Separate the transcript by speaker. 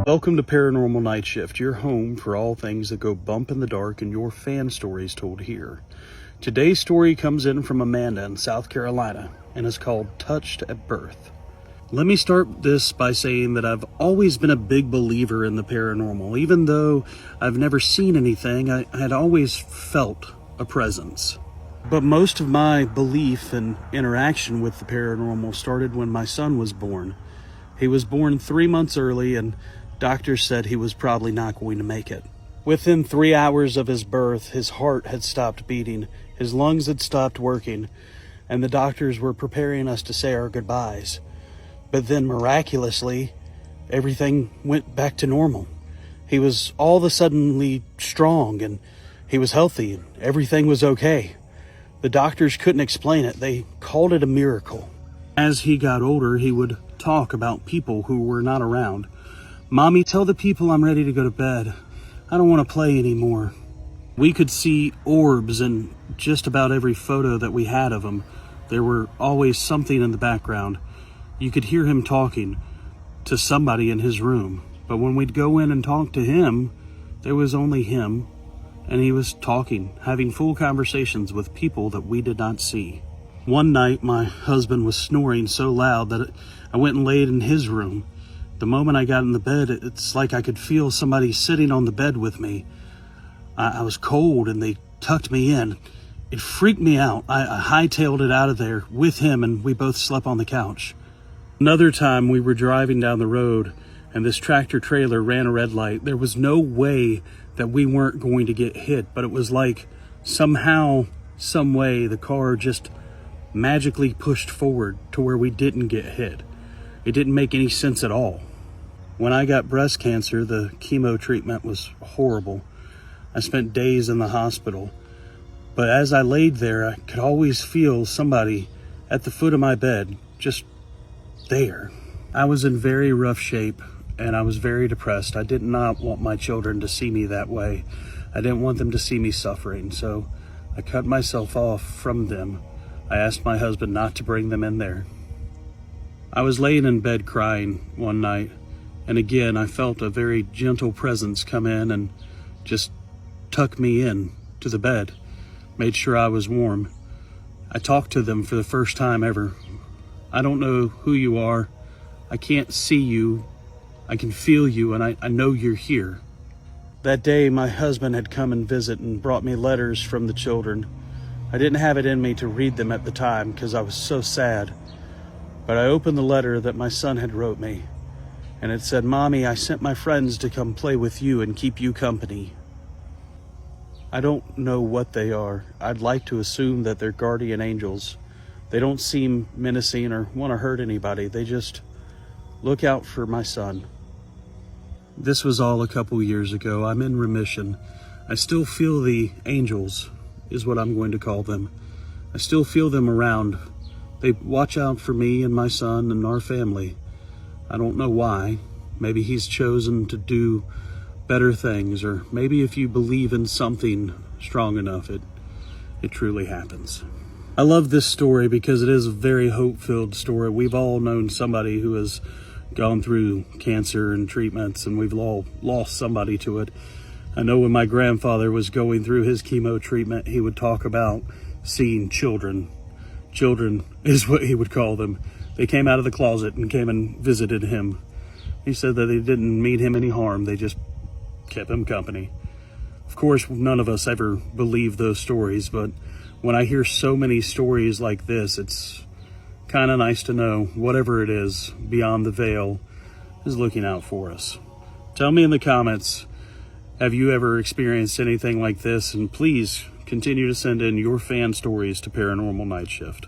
Speaker 1: Welcome to Paranormal Nightshift, your home for all things that go bump in the dark and your fan stories told here. Today's story comes in from Amanda in South Carolina and is called Touched at Birth. Let me start this by saying that I've always been a big believer in the paranormal. Even though I've never seen anything, I had always felt a presence. But most of my belief and interaction with the paranormal started when my son was born. He was born 3 months early, and doctors said he was probably not going to make it. Within 3 hours of his birth, his heart had stopped beating, his lungs had stopped working, and the doctors were preparing us to say our goodbyes. But then miraculously, everything went back to normal. He was all of a sudden strong, and he was healthy, and everything was okay. The doctors couldn't explain it. They called it a miracle. As he got older, he would talk about people who were not around. "Mommy, tell the people I'm ready to go to bed. I don't want to play anymore." We could see orbs in just about every photo that we had of him. There were always something in the background. You could hear him talking to somebody in his room. But when we'd go in and talk to him, there was only him, and he was talking, having full conversations with people that we did not see. One night, my husband was snoring so loud that I went and laid in his room. The moment I got in the bed, it's like I could feel somebody sitting on the bed with me. I was cold, and they tucked me in. It freaked me out. I hightailed it out of there with him, and we both slept on the couch. Another time, we were driving down the road, and this tractor trailer ran a red light. There was no way that we weren't going to get hit, but it was like somehow, some way, the car just magically pushed forward to where we didn't get hit. It didn't make any sense at all. When I got breast cancer, the chemo treatment was horrible. I spent days in the hospital. But as I laid there, I could always feel somebody at the foot of my bed, just there. I was in very rough shape, and I was very depressed. I did not want my children to see me that way. I didn't want them to see me suffering, so I cut myself off from them. I asked my husband not to bring them in there. I was laying in bed crying one night, and again I felt a very gentle presence come in and just tuck me in to the bed, made sure I was warm. I talked to them for the first time ever. "I don't know who you are. I can't see you. I can feel you, and I know you're here." That day, my husband had come and visit and brought me letters from the children. I didn't have it in me to read them at the time because I was so sad. But I opened the letter that my son had wrote me, and it said, "Mommy, I sent my friends to come play with you and keep you company." I don't know what they are. I'd like to assume that they're guardian angels. They don't seem menacing or want to hurt anybody. They just look out for my son. This was all a couple years ago. I'm in remission. I still feel the angels, is what I'm going to call them. I still feel them around. They watch out for me and my son and our family. I don't know why. Maybe he's chosen to do better things, or maybe if you believe in something strong enough, it truly happens. I love this story because it is a very hope-filled story. We've all known somebody who has gone through cancer and treatments, and we've all lost somebody to it. I know when my grandfather was going through his chemo treatment, he would talk about seeing children. Children is what he would call them. They came out of the closet and came and visited him. He said that they didn't mean him any harm. They just kept him company. Of course, none of us ever believe those stories, but when I hear so many stories like this, it's kind of nice to know whatever it is beyond the veil is looking out for us. Tell me in the comments, have you ever experienced anything like this? And please continue to send in your fan stories to Paranormal Nightshift.